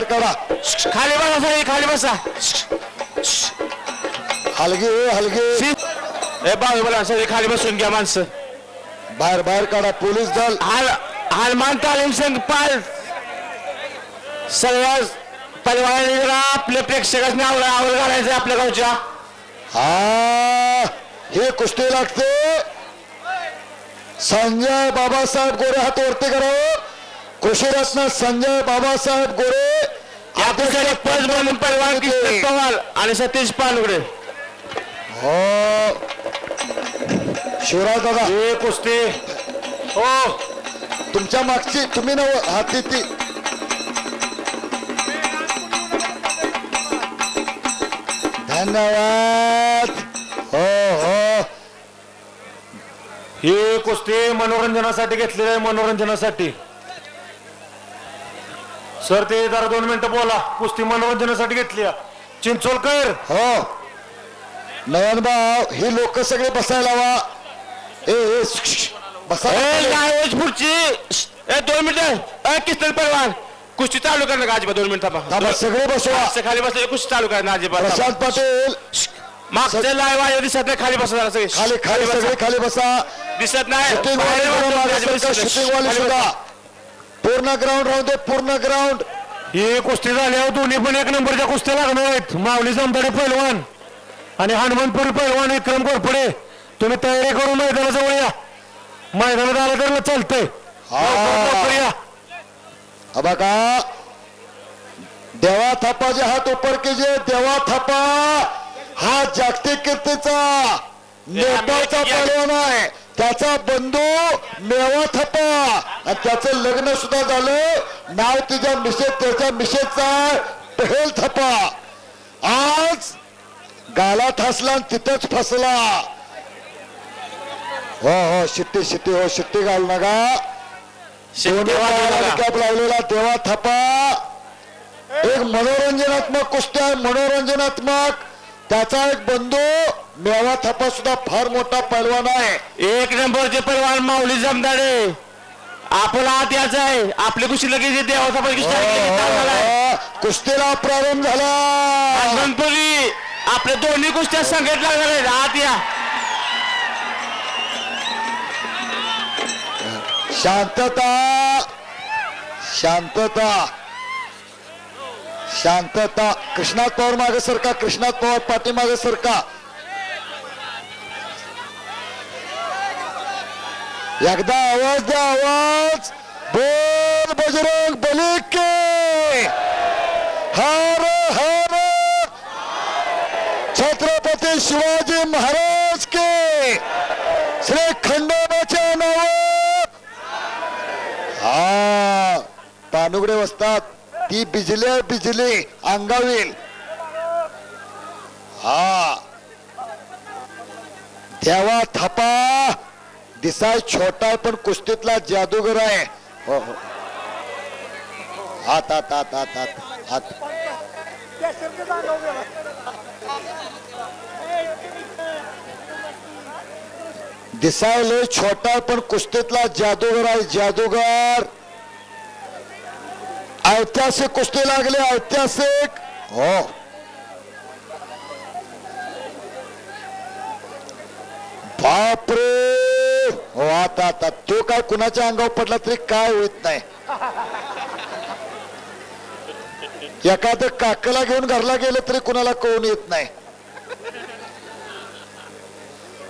काढा. खाली बसा सगळे खाली बसा. हलगे हलगे ए बाजूला सगळे खाली बसून घ्या माणसं. बाहेर बाहेर काढा. पोलीस दल हनुमान तालीम संघ पाल सगळ्या परिवाराने आपल्या प्रेक्षकांनी आवड घालायचं आपल्या गावच्या. हा हे कुस्ती लागते. संजय बाबासाहेब गोरे हात वरती करावं. कृषीरत्न संजय बाबासाहेब गोरे आपल्याकडे पद म्हणून परिवार किशन पवार आणि सतीश पानगडे. हो शिवराज दादा हे कुस्ती हो तुमच्या मागची तुम्ही नव हाती ती धन्यवाद. हो हो ही कुस्ती मनोरंजनासाठी घेतलेली आहे. मनोरंजनासाठी सर ते जरा 2 मिनिटं बोला. कुस्ती मनोरंजनासाठी घेतली आहे. चिंचोलकर हो नयन भाऊ ही लोक सगळे बसायला वा. ए बसा. पुढची 2 मिनिटं किस्तर परवान कुस्ती चालू करणार का अजिबात 2 मिनिटं सगळे बसवा. खाली बसले कुस्ती चालू करणार अजिबात. प्रशांत पाटील मागच्या लाईव्ह आहे दिसत नाही. खाली बसा जरा सगळे खाली खाली सगळे खाली बसा. दिसत नाही. शूटिंग वाले सुद्धा पूर्ण ग्राउंड राहू दे. पूर्ण ग्राउंड ही कुस्ती झाल्यावर दोन्ही पण 1 नंबरच्या कुस्त्या लागणार आहेत. माऊली जमदाडे पैलवान आणि हनुमानपुरी पैलवान विक्रम घोरपडे. तुम्ही तयारी करून मैदानाजवळ या. मैदानात आलं तर चालतंय. बघा देवा थापा जे हात उपर कीजिए. देवा थापा हा जागतिक कीर्तीचा नेपाळचा पैलवान आहे. त्याचा बंधू मेवा थापा आणि त्याचं लग्न सुद्धा झालं. नाव तिच्या मिसेस त्याच्या मिसेसचा टहेल थापा. आज गालात हसला तिथंच फसला. हो हो शिट्टी शिट्टी हो शिट्टी घाल नका. कॅप लावलेला देवा थापा. एक मनोरंजनात्मक कुस्ती आहे. मनोरंजनात्मक त्याचा एक बंधू मेवा थापा सुद्धा फार मोठा पैलवान आहे. 1 नंबरचे पैलवान माऊली जमदाडे. आपला हात याचा आहे. आपली कुस्ती लगेच देवाचा कुस्तीला प्रारंभ झाला. हनुमानपुरी आपल्या दोन्ही कुस्त्या संघट लागणार आहेत. हात या. शांतता शांतता शांतता. कृष्णात पवार मागे सरका. कृष्णात पवार पाठीमागे सरका. एकदा आवाज द्या. आवाज बोल बजरंग बली के हर हर छत्रपती शिवाजी महाराज के श्री खंडोबाच्या नाव. हा तानुगडे वसतात. ती बिजली बिजली अंगावील. हा देवा थापा दिसाय छोटा पण कुस्तीतला जादूगर आहे. हो हो हात हात हात हात हात हात. दिसायले छोटा पण कुस्तीतला जादूगर आहे. जादूगर. ऐतिहासिक कुस्ती लागले. ऐतिहासिक. हो बापरे. हो आता आता तो काय कुणाच्या अंगावर पडला तरी काय होत नाही. एखादं काकला घेऊन घरला गेलं तरी कुणाला कळून येत नाही.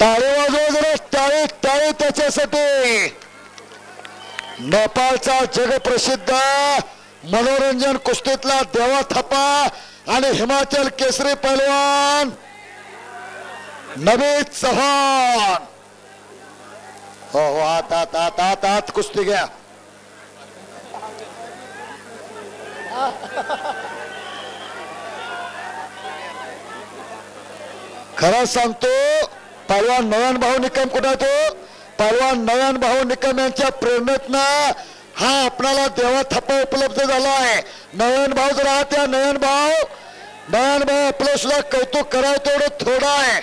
टाळी वाजवा जरा. टाळी टाळी त्याच्यासाठी. नेपाळचा जगप्रसिद्ध मनोरंजन कुस्तीतला देवा थापा आणि हिमाचल केसरी पैलवान नवीद चव्हाण. हो हो आत आत आत आत आत कुस्ती घ्या. खरं सांगतो पैलवान नयन भाऊ निकम कुठे तो. पैलवान नयन भाऊ निकम यांच्या प्रेरणेतनं हा आपल्याला देवा थापा उपलब्ध झाला आहे. नयन भाऊ जर आहात या. नयन भाऊ आपलं सुद्धा कौतुक करायचं तेवढं थोडं आहे.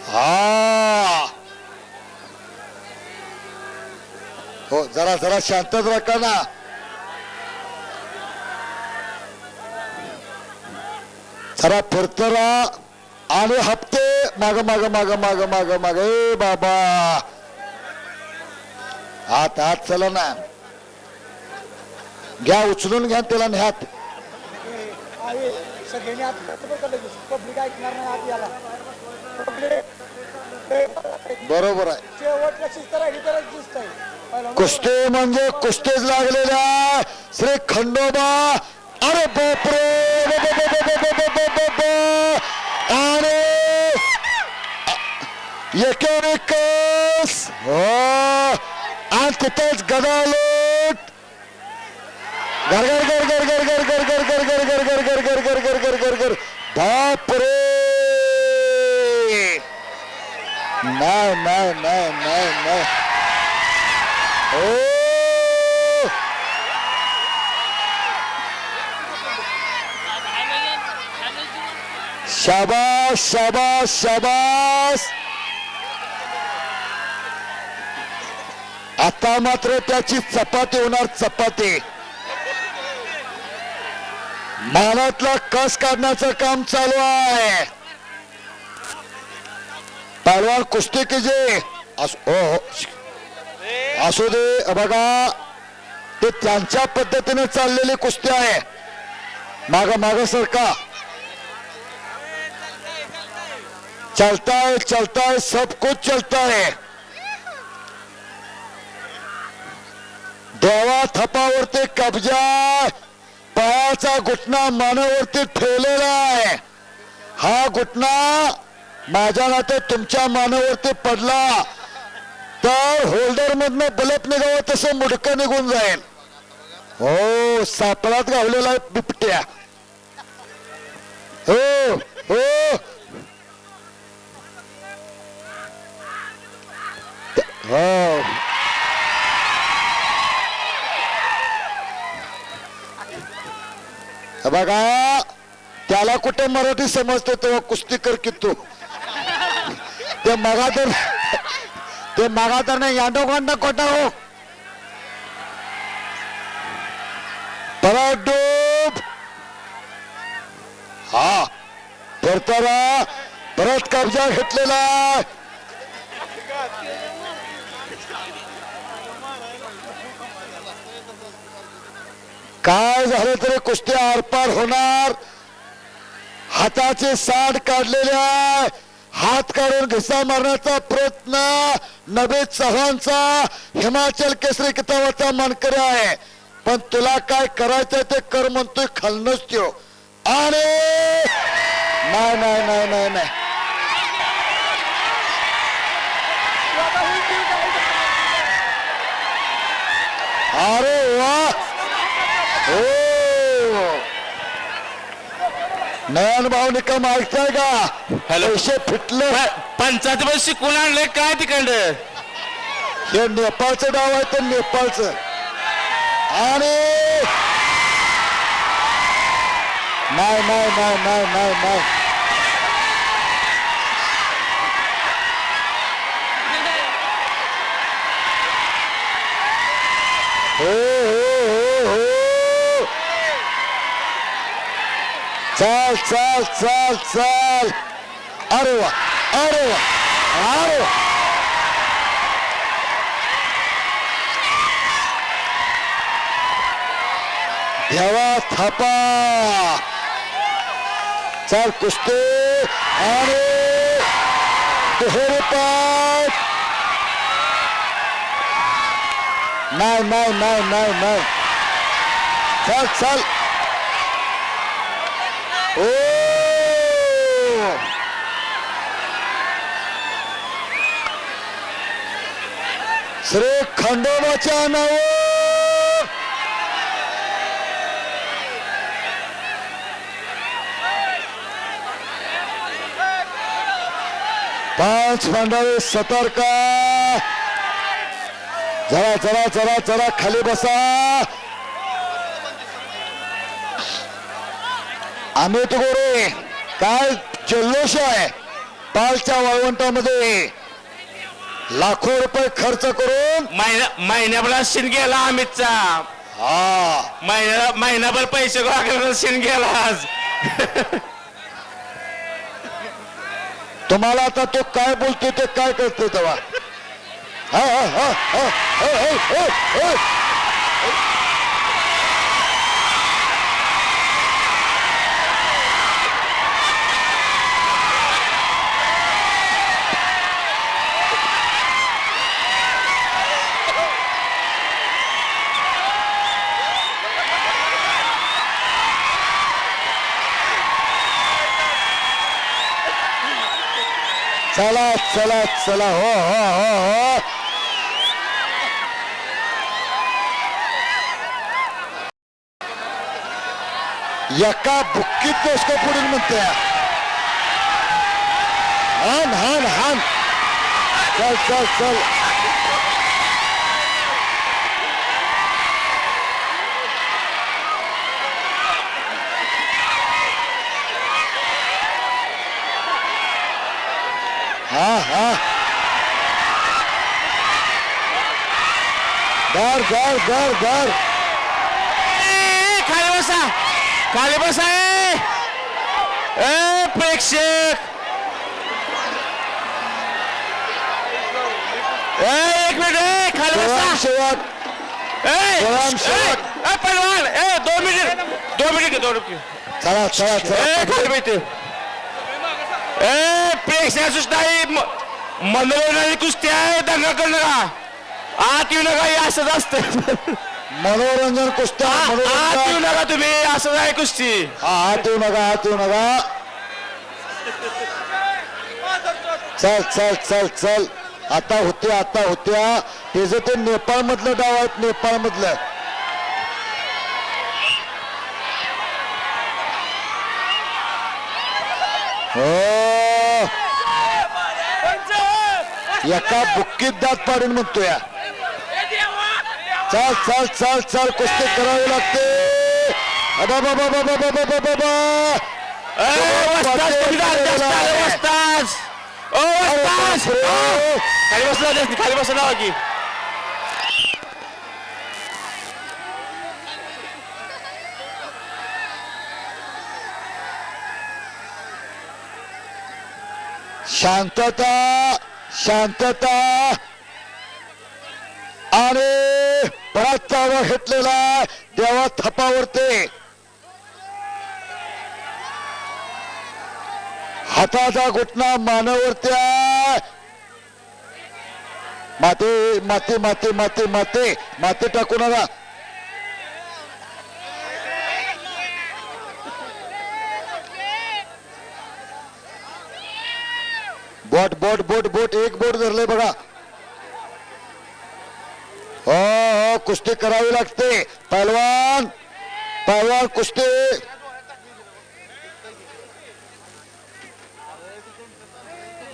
हा हो जरा जरा शांतच राखा ना. जरा फिरतरा आणि हप्ते माग माग माग माग माग माग ए बाबा हात हात चला ना घ्या उचलून घ्या त्याला न्यात सगळ्यांनी पब्लिक ऐकणार नाही आत याला बरोबर आहे शेवटला शिस्त राहिली तरच शिस्त आहे कुस्ती म्हणजे कुस्तीच लागलेल्या श्री खंडोबा अरे बापरे आणि एकेरिकस हो आणि तिथेच गदालोट गर गर गर गर गर गर गर गर गर गर गर गर गर गर गर गर गर गर बापरे नाही नाही नाही नाही नाही ओ शाबास शाबास शाबास आता मात्र त्याची चपाती होणार चपाती मानातला कस काढण्याचं काम चालू आहे पहलवान कुस्ती की जे असू दे बघा ते त्यांच्या पद्धतीने चाललेली कुस्ती आहे माग माग सरका चलता है सब कुछ चलता है देवा थपावरती कब्जा पायाचा घुटना मानेवरती ठेवलेला आहे हा घुटना माझ्या नाते तुमच्या मानेवरती पडला तर होल्डर मधनं बलप निघावं तसं मुडकं निघून जाईल हो सापळात गावलेला बिबट्या हो हो हो बघा त्याला कुठे मराठी समजतो तेव्हा कुस्ती कर की तू ते मागातर नाही यांडोकांना कोटा हो परत डूब हा फिरताना परत कब्जा घेतलेला काय झालं तरी कुस्ती आरपार होणार हाताचे साठ काढलेल्या हात काढून घिसा मारण्याचा प्रयत्न नबी चव्हाणचा हिमाचल केसरी किताबाचा मानकरी आहे पण तुला काय करायचं ते कर म्हणतोय खालनच त्यो आणि नाही नाही नाही नाही नाही अरे वा हो नयन भाऊ निकम ऐकताय का पैसे फिटलं पंचायत मध्ये शिकून आणलंय काय तिकडं हे नेपाळचं डाव आहे तर नेपाळचं आणि नाही नाही नाही नाही नाही नाही हो हो हो हो चाल चाल चाल चाल अरे वा अरे वा अरे वा देवा थापा चाल कुस्ती आणि दुहेरी पाठ नाही नाही नाही नाही नाही चल चल ओ श्री खंडोबाच्या नावे पाच मंडळी सतर्क जरा जरा जरा जरा खाली बसा अमित गोरे काय जल्लोष आहे पालच्या वाळवंटामध्ये लाखो रुपये खर्च करून महिन्याभर शिन गेला अमितचा हा महिनाभर पैसे गोळा करायला शिन गेला आज तुम्हाला आता तो काय बोलतोय ते काय करतोय तेव्हा हा हा हा हा हा हा हा हा चला चला चला हो हो हो हो एका बुक्कीत दोषक पुढील म्हणते हान हान हान चल चल चल हा हा घर घर घर घर खाली बसा खाली बसा ए प्रेक्षक एक मिनिट खाली बसा सेवक पहलवान 2 मिनिट 2 मिनिट 2 मिनिट चला चला चला खाली बैठे प्रेक्षक नाही मनोरंजनाची कुस्ती आहे दंगा करू नका आत येऊ नका हे असंच असतं मनोरंजन कुस्त्या आत येऊ मनोरंजन नका तुम्ही असं आहे कुस्ती हात येऊ नका हात येऊ नका चल चल चल चल आता होत्या त्याचं ते नेपाळ मधलं डाव आहेत नेपाळ मधलं हो एका बुक्कीत दात पाडून म्हणतोय चल चल चल चल कुस्ती करावी लागते अबा बाबा बाबा बाबा बाबा बाबा खाली बसला खाली बसला की शांतता शांतता आणि बराच चावा घेतलेला देवा थपावरते हाताचा घुटना मानावरत्या माते माते माते माते माते माते टाकू नका बोट बोट बोट बोट एक बोट धरले बघा हो हो कुस्ती करावी लागते पहलवान पहलवान कुस्ती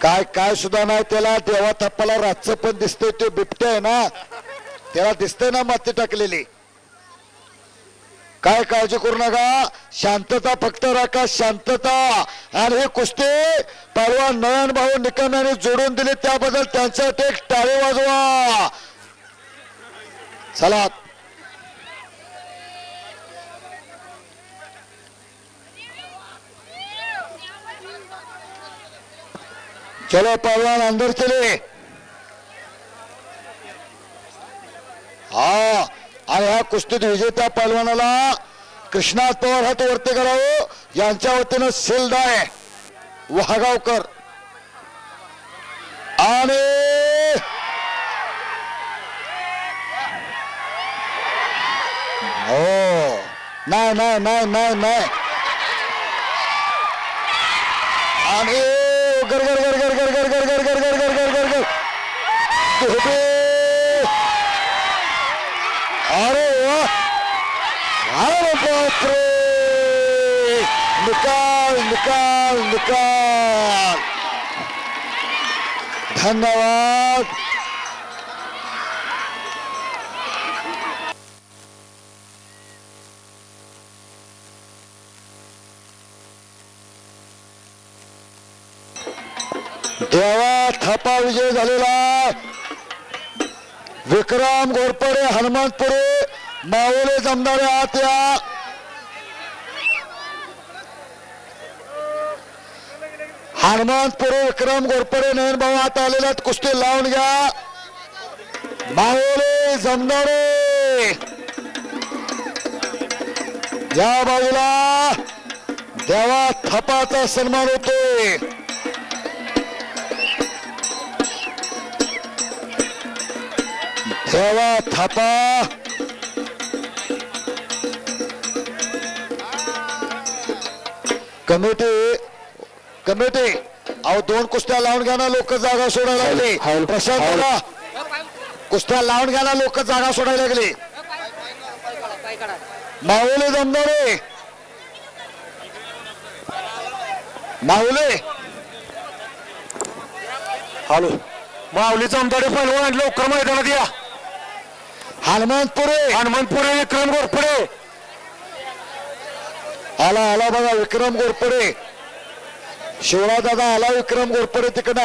काय काय सुद्धा नाही त्याला देवा थप्पाला रातचं पण दिसतंय ते बिबटे आहे ना त्याला दिसतंय ना माती टाकलेली काय काळजी करू नका शांतता फक्त राखा शांतता आणि हे कुस्ती पहलवान नयन भाऊ निकम यांनी जोडून दिले त्याबद्दल त्यांच्यासाठी एक टाळी वाजवा चला चलो पहलवान अंदर चले हा आणि ह्या कुस्तीत विजेत्या पहलवानाला कृष्णात पवार हात वरती करावं यांच्या वतीनं सेलदाय वहागावकर आणि हो नाही नाही नाही नाही नाही आणि गर गर गर गर गर गर गर गर गर गर गर गर गर गर अरे वाह अरे बापरे निकाल निकाल निकाल धन्यवाद देवा थापा विजय झालेला विक्रम घोरपडे हनुमानपुरे मावळे जमणारे आत या हनुमानपूर विक्रम घोरपडे नयन भाऊ आता आलेल्या कुस्ती लावून घ्या. माहुली जमदाडे या बाजूला देवा थपाचा सन्मान होतोय. देवा थापा कमिटी अहो 2 कुस्त्या लावून घ्या ना, लोक जागा सोडायला लागले. प्रशांत दादा कुस्त्या लावून घ्या ना, लोक जागा सोडायला लागले. माहुली जमदारे माहुली हॅलो माऊली जमदाडे पैलवान लवकर मैदानात या. हनुमानपुरे विक्रम घोरपडे आला बघा विक्रम घोरपडे. शिवराज दादा आला विक्रम घोरपडे तिकडे